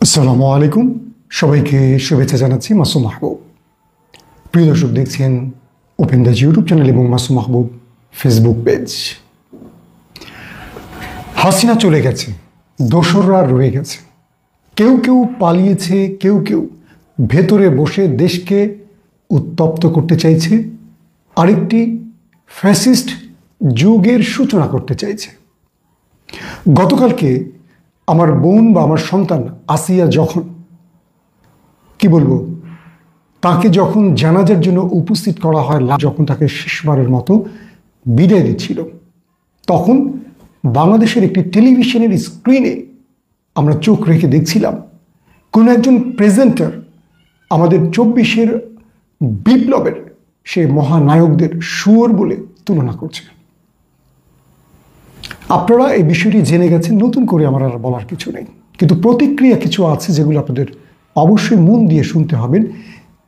আসসালামু আলাইকুম, সবাইকে শুভেচ্ছা জানাচ্ছি। মাসুম মাহবুব। প্রিয় দর্শক, দেখছেন ওপেন দ্য ইউটিউব চ্যানেল এবং মাসুম মাহবুব ফেসবুক পেজ। হাসিনা চলে গেছে, দোসররা রয়ে গেছে, কেউ কেউ পালিয়েছে, কেউ কেউ ভেতরে বসে দেশকে উত্তপ্ত করতে চাইছে, আরেকটি ফ্যাসিস্ট যুগের সূচনা করতে চাইছে। গতকালকে আমার বোন বা আমার সন্তান আসিয়া যখন তাকে যখন জানাজার জন্য উপস্থিত করা হয়, যখন তাকে শেষবারের মতো বিদায় দিচ্ছিল, তখন বাংলাদেশের একটি টেলিভিশনের স্ক্রিনে আমরা চোখ রেখে দেখছিলাম কোনো একজন প্রেজেন্টার আমাদের 24-এর বিপ্লবের সে মহানায়কদের শুয়োর বলে তুলনা করছে। আপনারা এই বিষয়টি জেনে গেছেন, নতুন করে আমার আর বলার কিছু নেই, কিন্তু প্রতিক্রিয়া কিছু আছে যেগুলো আপনাদের অবশ্যই মন দিয়ে শুনতে হবেন।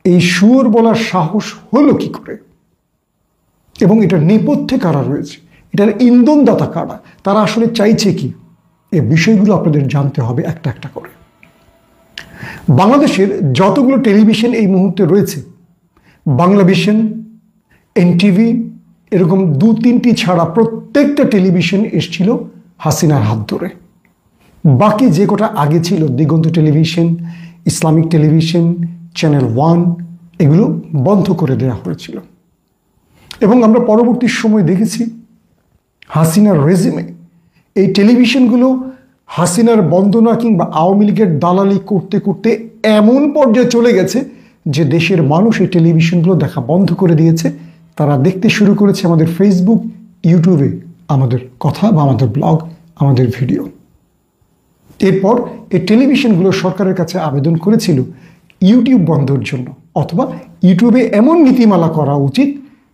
এই শুয়োর বলার সাহস হলো কি করে, এবং এটার নেপথ্যে কারা রয়েছে, এটার ইন্ধনদাতা কারা, তারা আসলে চাইছে কি, এই বিষয়গুলো আপনাদের জানতে হবে একটা একটা করে। বাংলাদেশের যতগুলো টেলিভিশন এই মুহূর্তে রয়েছে, বাংলাভিশন, এনটিভি, এরকম 2-3টি ছাড়া প্রত্যেকটা টেলিভিশন এসছিল হাসিনার হাত ধরে। বাকি যে কটা আগে ছিল, দিগন্ত টেলিভিশন, ইসলামিক টেলিভিশন, চ্যানেল 1, এগুলো বন্ধ করে দেওয়া হয়েছিল। এবং আমরা পরবর্তী সময় দেখেছি হাসিনার রেজিমে এই টেলিভিশনগুলো হাসিনার বন্দনা কিংবা আওয়ামী লীগের দালালি করতে করতে এমন পর্যায়ে চলে গেছে যে দেশের মানুষ এই টেলিভিশনগুলো দেখা বন্ধ করে দিয়েছে। তারা দেখতে শুরু করেছে আমাদের ফেসবুক, ইউটিউবে আমাদের কথা বা আমাদের ব্লগ, আমাদের ভিডিও। এরপর এই টেলিভিশনগুলো সরকারের কাছে আবেদন করেছিল ইউটিউব বন্ধের জন্য, অথবা ইউটিউবে এমন নীতিমালা করা উচিত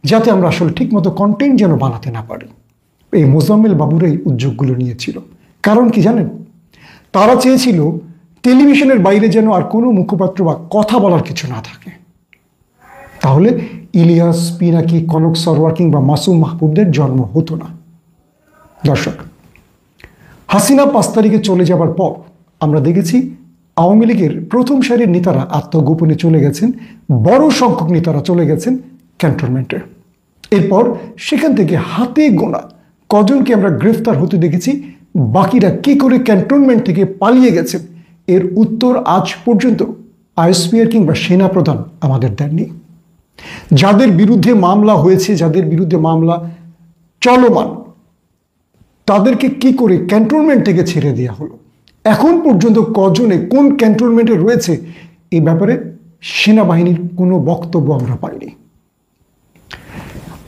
যাতে আমরা আসলে ঠিকমতো কন্টেন্ট যেন বানাতে না পারি। এই মোজাম্মেল বাবুর এই উদ্যোগগুলো নিয়েছিল। কারণ কি জানেন, তারা চেয়েছিল টেলিভিশনের বাইরে যেন আর কোনো মুখপাত্র বা কথা বলার কিছু না থাকে, তাহলে ইলিয়াস, পিনাকি, কনক সরওয়ার কিংবা মাসুম মাহবুবদের জন্ম হতো না। দর্শক, হাসিনা 5 তারিখে চলে যাবার পর আমরা দেখেছি আওয়ামী লীগের প্রথম সারির নেতারা আত্মগোপনে চলে গেছেন, বড় সংখ্যক নেতারা চলে গেছেন ক্যান্টনমেন্টে। এরপর সেখান থেকে হাতে গোনা কজনকে আমরা গ্রেফতার হতে দেখেছি। বাকিরা কি করে ক্যান্টনমেন্ট থেকে পালিয়ে গেছেন, এর উত্তর আজ পর্যন্ত আইএসপিআর কিংবা সেনাপ্রধান আমাদের দেননি। যাদের বিরুদ্ধে মামলা হয়েছে, যাদের বিরুদ্ধে মামলা চলমান, তাদেরকে কি করে ক্যান্টনমেন্ট থেকে ছেড়ে দেওয়া হলো, এখন পর্যন্ত কজনে কোন ক্যান্টনমেন্টে রয়েছে, এই ব্যাপারে সেনাবাহিনীর কোনো বক্তব্য আমরা পাইনি।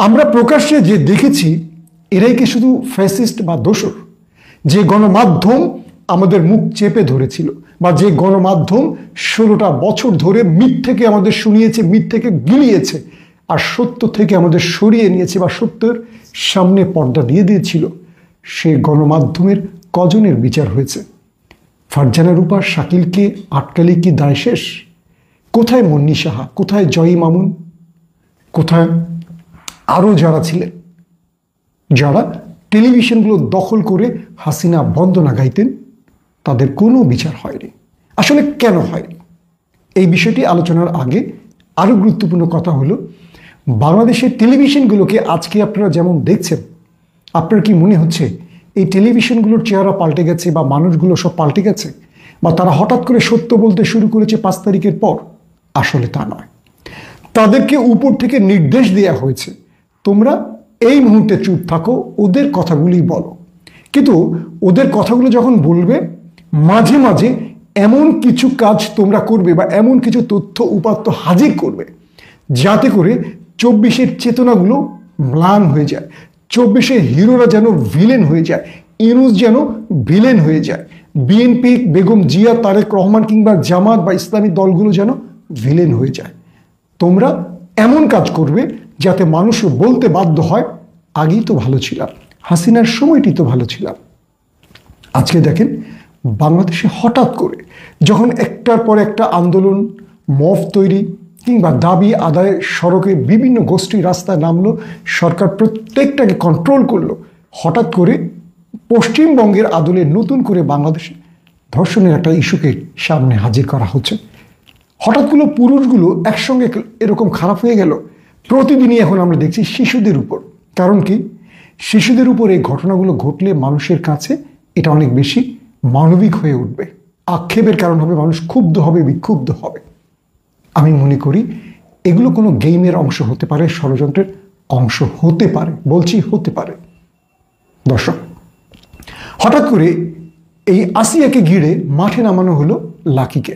আমরা প্রকাশ্যে যে দেখেছি এরাই কি শুধু ফ্যাসিস্ট বা দোসর, যে গণমাধ্যম আমাদের মুখ চেপে ধরেছিল, বা যে গণমাধ্যম 16টা বছর ধরে মিথ্যেকে আমাদের শুনিয়েছে, মিথ্যেকে গিলিয়েছে, আর সত্য থেকে আমাদের সরিয়ে নিয়েছে বা সত্যের সামনে পর্দা দিয়ে দিয়েছিল, সে গণমাধ্যমের কজনের বিচার হয়েছে? ফারজানা রূপা, শাকিলকে আটকালে কি দায় শেষ? কোথায় মুন্নি সাহা, কোথায় জয়ী মামুন, কোথায় আরও যারা ছিলেন, যারা টেলিভিশনগুলো দখল করে হাসিনা বন্দনা গাইতেন? তাদের কোনো বিচার হয়নি। আসলে কেন হয়নি, এই বিষয়টি আলোচনার আগে আরও গুরুত্বপূর্ণ কথা হলো, বাংলাদেশের টেলিভিশনগুলোকে আজকে আপনারা যেমন দেখছেন, আপনার কি মনে হচ্ছে এই টেলিভিশনগুলোর চেহারা পাল্টে গেছে, বা মানুষগুলো সব পাল্টে গেছে, বা তারা হঠাৎ করে সত্য বলতে শুরু করেছে 5 তারিখের পর? আসলে তা নয়। তাদেরকে উপর থেকে নির্দেশ দেওয়া হয়েছে, তোমরা এই মুহূর্তে চুপ থাকো, ওদের কথাগুলি বলো। কিন্তু ওদের কথাগুলো যখন বলবে, মাঝে মাঝে এমন কিছু কাজ তোমরা করবে বা এমন কিছু তথ্য উপাত্ত হাজির করবে যাতে করে 24-এর চেতনাগুলো ম্লান হয়ে যায়, 24-এর হিরোরা যেন ভিলেন হয়ে যায়, ইউনূস যেন ভিলেন হয়ে যায়, বিএনপি, বেগম জিয়া, তারেক রহমান কিংবা জামাত বা ইসলামী দলগুলো যেন ভিলেন হয়ে যায়। তোমরা এমন কাজ করবে যাতে মানুষ বলতে বাধ্য হয়, আগেই তো ভালো ছিলাম, হাসিনার সময়টি তো ভালো ছিলাম। আজকে দেখেন বাংলাদেশে হঠাৎ করে যখন একটার পর একটা আন্দোলন, মফ তৈরি কিংবা দাবি আদায়ের সড়কে বিভিন্ন গোষ্ঠী রাস্তায় নামলো, সরকার প্রত্যেকটাকে কন্ট্রোল করলো, হঠাৎ করে পশ্চিমবঙ্গের আদলে নতুন করে বাংলাদেশে ধর্ষণের একটা ইস্যুকে সামনে হাজির করা হচ্ছে। হঠাৎগুলো পুরুষগুলো একসঙ্গে এরকম খারাপ হয়ে গেল। প্রতিদিনই এখন আমরা দেখছি শিশুদের উপর। কারণ কি, শিশুদের উপর এই ঘটনাগুলো ঘটলে মানুষের কাছে এটা অনেক বেশি মানবিক হয়ে উঠবে, আক্ষেপের কারণ হবে, মানুষ ক্ষুব্ধ হবে, বিক্ষুব্ধ হবে। আমি মনে করি এগুলো কোনো গেমের অংশ হতে পারে, ষড়যন্ত্রের অংশ হতে পারে, বলছি হতে পারে। দর্শক, হঠাৎ করে এই আসিয়াকে ঘিরে মাঠে নামানো হলো লাকিকে।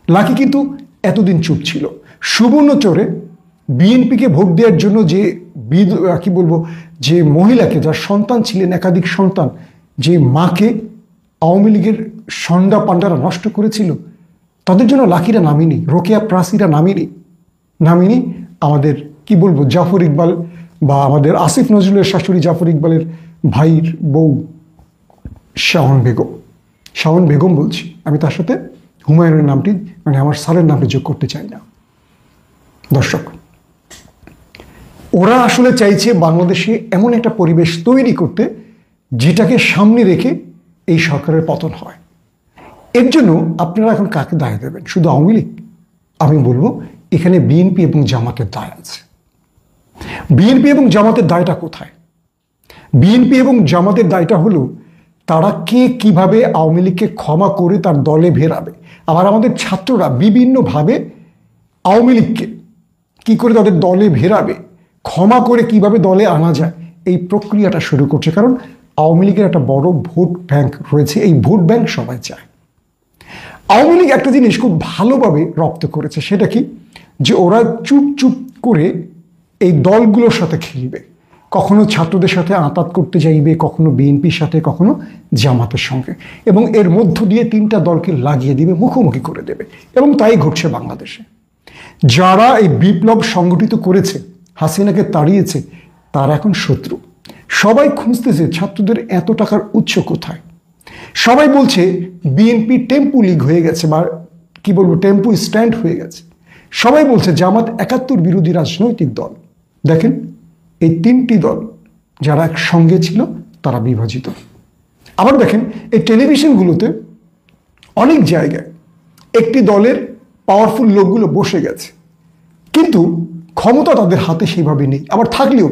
লাকি কিন্তু এতদিন চুপ ছিল। সুবর্ণচরে বিএনপিকে ভোট দেওয়ার জন্য যে কি বলবো, যে মহিলাকে, যার সন্তান ছিলেন, একাধিক সন্তান, যে মাকে আওয়ামী লীগের সন্ডা পান্ডারা নষ্ট করেছিল, তাদের জন্য লাকিরা নামেনি, রোকেয়া প্রাসীরা নামেনি আমাদের কি বলবো জাফর ইকবাল বা আমাদের আসিফ নজরুলের শাশুড়ি জাফর ইকবালের ভাইয়ের বউ শাওন বেগম বলছি আমি, তার সাথে হুমায়ুনের নামটি, মানে আমার স্যারের নামটি যোগ করতে চাই না। দর্শক, ওরা আসলে চাইছে বাংলাদেশে এমন একটা পরিবেশ তৈরি করতে যেটাকে সামনে রেখে এই সরকারের পতন হয়। এর জন্য আপনারা এখন কাকে দায় দেবেন? শুধু আওয়ামী লীগ? আমি বলবো এখানে বিএনপি এবং জামাতের দায় আছে। বিএনপি এবং জামাতের দায়টা কোথায়? বিএনপি এবং জামাতের দায়টা হলো তারা কে কিভাবে আওয়ামী লীগকে ক্ষমা করে তার দলে ভেরাবে। আবার আমাদের ছাত্ররা বিভিন্নভাবে আওয়ামী লীগকে কি করে তাদের দলে ভেরাবে, ক্ষমা করে কিভাবে দলে আনা যায়, এই প্রক্রিয়াটা শুরু করছে। কারণ আওয়ামী লীগের একটা বড় ভোট ব্যাংক রয়েছে, এই ভোট ব্যাংক সবাই চায়। আওয়ামী লীগ একটা জিনিস খুব ভালোভাবে রপ্ত করেছে, সেটা কি, যে ওরা চুপ চুপ করে এই দলগুলোর সাথে খেলবে। কখনো ছাত্রদের সাথে আঁতাত করতে যাইবে, কখনো বিএনপির সাথে, কখনো জামাতের সঙ্গে, এবং এর মধ্য দিয়ে তিনটা দলকে লাগিয়ে দিবে, মুখোমুখি করে দেবে। এবং তাই ঘটছে বাংলাদেশে। যারা এই বিপ্লব সংগঠিত করেছে, হাসিনাকে তাড়িয়েছে, তারা এখন শত্রু। সবাই খুঁজতেছে ছাত্রদের এত টাকার উৎস কোথায়। সবাই বলছে বিএনপি টেম্পু লীগ হয়ে গেছে, বা কি বলবো, টেম্পু স্ট্যান্ড হয়ে গেছে। সবাই বলছে জামাত ৭১ বিরোধী রাজনৈতিক দল। দেখেন, এই তিনটি দল যারা একসঙ্গে ছিল তারা বিভাজিত। আবার দেখেন, এই টেলিভিশনগুলোতে অনেক জায়গায় একটি দলের পাওয়ারফুল লোকগুলো বসে গেছে, কিন্তু ক্ষমতা তাদের হাতে সেভাবে নেই। আবার থাকলেও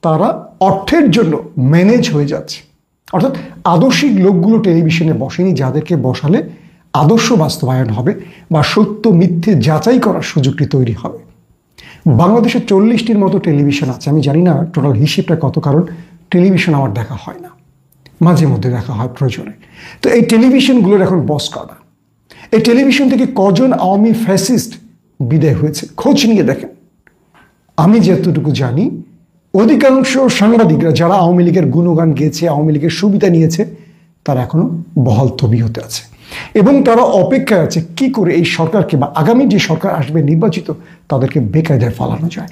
তারা অর্থের জন্য ম্যানেজ হয়ে যাচ্ছে। অর্থাৎ আদর্শিক লোকগুলো টেলিভিশনে বসেনি, যাদেরকে বসালে আদর্শ বাস্তবায়ন হবে বা সত্য মিথ্যে যাচাই করার সুযোগটি তৈরি হবে। বাংলাদেশে 40টির মতো টেলিভিশন আছে। আমি জানি না টোটাল হিসেবটা কত, কারণ টেলিভিশন আমার দেখা হয় না, মাঝে মধ্যে দেখা হয় প্রয়োজনে। তো এই টেলিভিশনগুলোর এখন বস কারা? এই টেলিভিশন থেকে কজন আওয়ামী ফ্যাসিস্ট বিদায় হয়েছে খোঁজ নিয়ে দেখেন। আমি যতটুকু জানি, অধিকাংশ সাংবাদিকরা যারা আওয়ামী লীগের গুণগান গেয়েছে, আওয়ামী লীগের সুবিধা নিয়েছে, তারা এখনো বহাল তবিয়তে আছে এবং তারা অপেক্ষায় আছে কি করে এই সরকারকে, বা আগামী যে সরকার আসবে নির্বাচিত, তাদেরকে বেকায়দায় ফালানো যায়।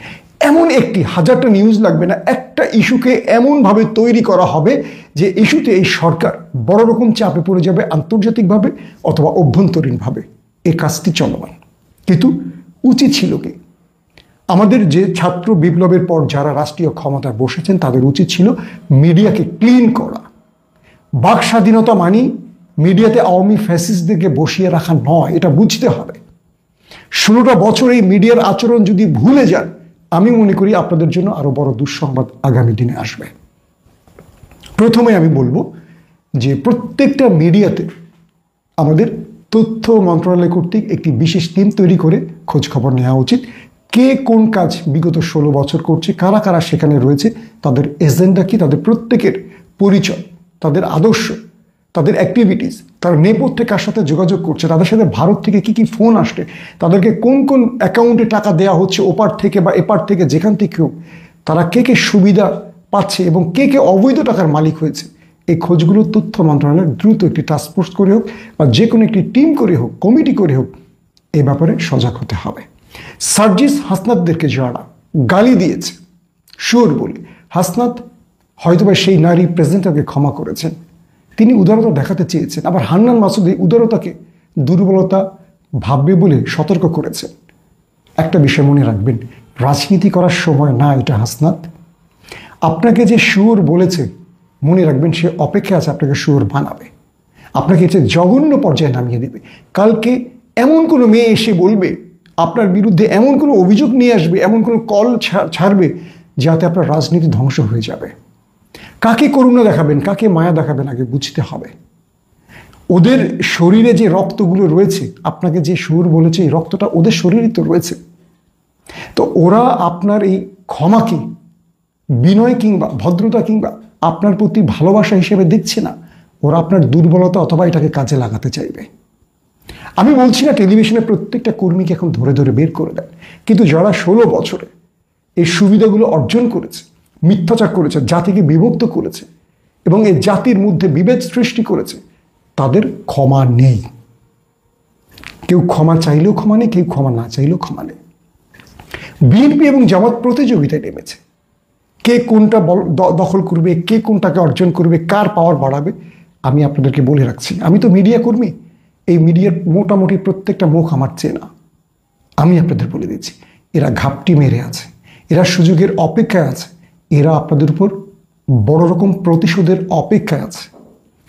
এমন একটি, হাজারটা নিউজ লাগবে না, একটা ইস্যুকে এমনভাবে তৈরি করা হবে যে ইস্যুতে এই সরকার বড় রকম চাপে পড়ে যাবে, আন্তর্জাতিকভাবে অথবা অভ্যন্তরীণভাবে। এই কাজটি চলমান। কিন্তু উচিত ছিল কি, আমাদের যে ছাত্র বিপ্লবের পর যারা রাষ্ট্রীয় ক্ষমতায় বসেছেন, তাদের উচিত ছিল মিডিয়াকে ক্লিন করা। বাক স্বাধীনতা মানি মিডিয়াতে আওয়ামী ফ্যাসিস্টদেরকে বসিয়ে রাখা নয়, এটা বুঝতে হবে। 16টা বছর এই মিডিয়ার আচরণ যদি ভুলে যান, আমি মনে করি আপনাদের জন্য আরো বড় দুঃসংবাদ আগামী দিনে আসবে। প্রথমে আমি বলবো যে প্রত্যেকটা মিডিয়াতে আমাদের তথ্য মন্ত্রণালয় কর্তৃক একটি বিশেষ টিম তৈরি করে খোঁজ খবর নেওয়া উচিত। কে কোন কাজ বিগত 16 বছর করছে, কারা কারা সেখানে রয়েছে, তাদের এজেন্ডা কি, তাদের প্রত্যেকের পরিচয়, তাদের আদর্শ, তাদের অ্যাক্টিভিটিস, তার নেপথ্যে কার সাথে যোগাযোগ করছে, তাদের সাথে ভারত থেকে কি কি ফোন আসছে, তাদেরকে কোন কোন অ্যাকাউন্টে টাকা দেওয়া হচ্ছে, ওপার থেকে বা এপার থেকে, যেখান থেকেও, তারা কে কে সুবিধা পাচ্ছে এবং কে কে অবৈধ টাকার মালিক হয়েছে, এই খোঁজগুলো তথ্য মন্ত্রণালয়ের দ্রুত একটি টাস্কফোর্স করে হোক বা যে কোনো একটি টিম করে হোক, কমিটি করে হোক, এই ব্যাপারে সজাগ হতে হবে। সার্জিস হাসনাতদেরকে যারা গালি দিয়েছে সুর বলে, হাসনাত হয়তোবা সেই নারী প্রেজেন্টারকে ক্ষমা করেছেন, তিনি উদারতা দেখাতে চেয়েছেন। আবার হান্নান মাসুদ এই উদারতাকে দুর্বলতা ভাববে বলে সতর্ক করেছেন। একটা বিষয় মনে রাখবেন, রাজনীতি করার সময় না এটা হাসনাত। আপনাকে যে সুর বলেছে, মনে রাখবেন সে অপেক্ষা আছে আপনাকে সুর বানাবে। আপনাকে এসে জঘন্য পর্যায়ে নামিয়ে দেবে। কালকে এমন কোনো মেয়ে এসে বলবে, আপনার বিরুদ্ধে এমন কোনো অভিযোগ নিয়ে আসবে, এমন কোনো কল ছাড়বে যাতে আপনার রাজনীতি ধ্বংস হয়ে যাবে। কাকে করুণা দেখাবেন, কাকে মায়া দেখাবেন আগে বুঝতে হবে। ওদের শরীরে যে রক্তগুলো রয়েছে, আপনাকে যে সুর বলেছে, এই রক্তটা ওদের শরীরে তো রয়েছে। তো ওরা আপনার এই ক্ষমাকে বিনয় কিংবা ভদ্রতা কিংবা আপনার প্রতি ভালোবাসা হিসেবে দেখছে না, ওরা আপনার দুর্বলতা অথবা এটাকে কাজে লাগাতে চাইবে। আমি বলছি না টেলিভিশনের প্রত্যেকটা কর্মীকে এখন ধরে ধরে বের করে দেন, কিন্তু যারা 16 বছরে এই সুবিধাগুলো অর্জন করেছে, মিথ্যাচার করেছে, জাতিকে বিভক্ত করেছে এবং এই জাতির মধ্যে বিভেদ সৃষ্টি করেছে, তাদের ক্ষমা নেই। কেউ ক্ষমা চাইলেও ক্ষমা নেই, কেউ ক্ষমা না চাইলেও ক্ষমা নেই। বিএনপি এবং জামাত প্রতিযোগিতায় নেমেছে, কে কোনটা দখল করবে, কে কোনটাকে অর্জন করবে, কার পাওয়ার বাড়াবে। আমি আপনাদেরকে বলে রাখছি, আমি তো মিডিয়া কর্মী, এই মিডিয়ার মোটামুটি প্রত্যেকটা মুখ আমার চেনা। আমি আপনাদের বলে দিচ্ছি, এরা ঘাপটি মেরে আছে, এরা সুযোগের অপেক্ষায় আছে, এরা আপনাদের উপর বড় রকম প্রতিশোধের অপেক্ষায় আছে।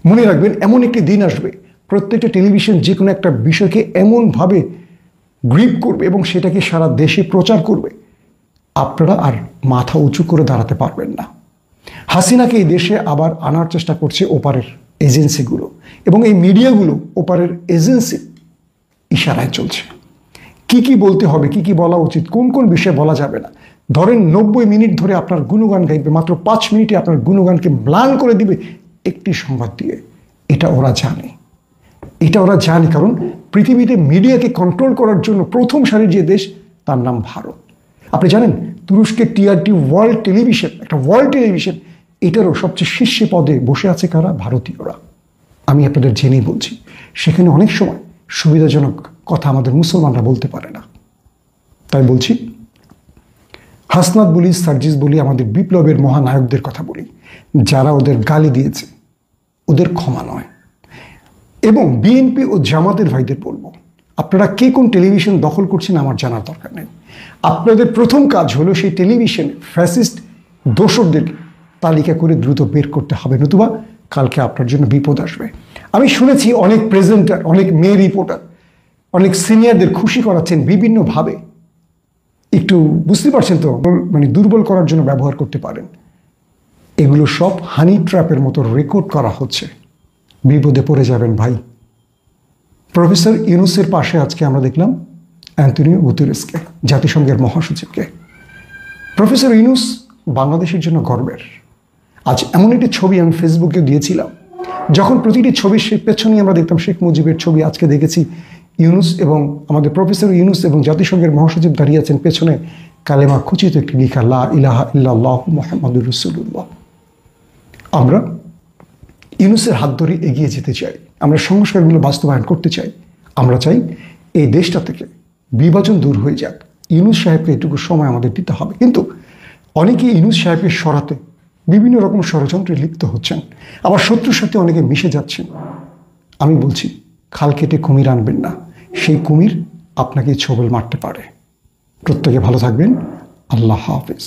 মনে রাখবেন, এমন একটি দিন আসবে প্রত্যেকটা টেলিভিশন যে কোনো একটা বিষয়কে এমনভাবে গ্রিপ করবে এবং সেটাকে সারা দেশে প্রচার করবে, আপনারা আর মাথা উঁচু করে দাঁড়াতে পারবেন না। হাসিনাকে এই দেশে আবার আনার চেষ্টা করছে ওপারের এজেন্সিগুলো, এবং এই মিডিয়াগুলো ওপারের এজেন্সি ইশারায় চলছে। কি কি বলতে হবে, কি কি বলা উচিত, কোন কোন বিষয়ে বলা যাবে না। ধরেন 90 মিনিট ধরে আপনার গুণগান গাইবে, মাত্র 5 মিনিটে আপনার গুণগানকে ম্লান করে দিবে একটি সংবাদ দিয়ে। এটা ওরা জানে, এটা ওরা জানে, কারণ পৃথিবীতে মিডিয়াকে কন্ট্রোল করার জন্য প্রথম সারির যে দেশ, তার নাম ভারত। আপনি জানেন তুরস্কের টিআরটি ওয়ার্ল্ড টেলিভিশন, একটা ওয়ার্ল্ড টেলিভিশন, এটারও সবচেয়ে শীর্ষে পদে বসে আছে কারা? ভারতীয়রা। আমি আপনাদের জেনেই বলছি, সেখানে অনেক সময় সুবিধাজনক কথা আমাদের মুসলমানরা বলতে পারে না। তাই বলছি, হাসনাত বলি, সার্জিস বলি, আমাদের বিপ্লবের মহানায়কদের কথা বলি, যারা ওদের গালি দিয়েছে ওদের ক্ষমা নয়। এবং বিএনপি ও জামাতের ভাইদের বলবো, আপনারা কে কোন টেলিভিশন দখল করছেন আমার জানার দরকার নেই। আপনাদের প্রথম কাজ হলো সেই টেলিভিশনে ফ্যাসিস্ট দোসরদেরকে তালিকা করে দ্রুত বের করতে হবে, নতুবা কালকে আপনার জন্য বিপদ আসবে। আমি শুনেছি অনেক প্রেজেন্টার, অনেক মেয়ে রিপোর্টার, অনেক সিনিয়রদের খুশি করাচ্ছেন বিভিন্নভাবে। একটু বুঝতে পারছেন তো, মানে দুর্বল করার জন্য ব্যবহার করতে পারেন। এগুলো সব হানি ট্র্যাপের মতো রেকর্ড করা হচ্ছে। বিপদে পড়ে যাবেন ভাই। প্রফেসর ইউনুসের পাশে আজকে আমরা দেখলাম অ্যান্তনিও গুতেরেসকে, জাতিসংঘের মহাসচিবকে। প্রফেসর ইউনুস বাংলাদেশের জন্য গর্বের। আজ এমন একটি ছবি আমি ফেসবুকে দিয়েছিলাম, যখন প্রতিটি ছবির পেছনে আমরা দেখতাম শেখ মুজিবের ছবি, আজকে দেখেছি ইউনুস এবং আমাদের প্রফেসর ইউনুস এবং জাতিসংঘের মহাসচিব দাঁড়িয়ে আছেন, পেছনে কালেমা খচিত একটি লেখা, লা ইলাহা ইল্লাল্লাহু মুহাম্মাদুর রাসূলুল্লাহ। আমরা ইউনুসের হাত ধরে এগিয়ে যেতে চাই, আমরা সংস্কারগুলো বাস্তবায়ন করতে চাই। আমরা চাই এই দেশটা থেকে বিভাজন দূর হয়ে যাক। ইউনুস সাহেবকে এটুকু সময় আমাদের দিতে হবে। কিন্তু অনেকে ইউনুস সাহেবকে সরাতে বিভিন্ন রকম ষড়যন্ত্রে লিপ্ত হচ্ছেন, আবার শত্রুর সাথে অনেকে মিশে যাচ্ছেন। আমি বলছি, খাল কেটে কুমির আনবেন না, সেই কুমির আপনাকে ছোবল মারতে পারে। প্রত্যেকে ভালো থাকবেন। আল্লাহ হাফেজ।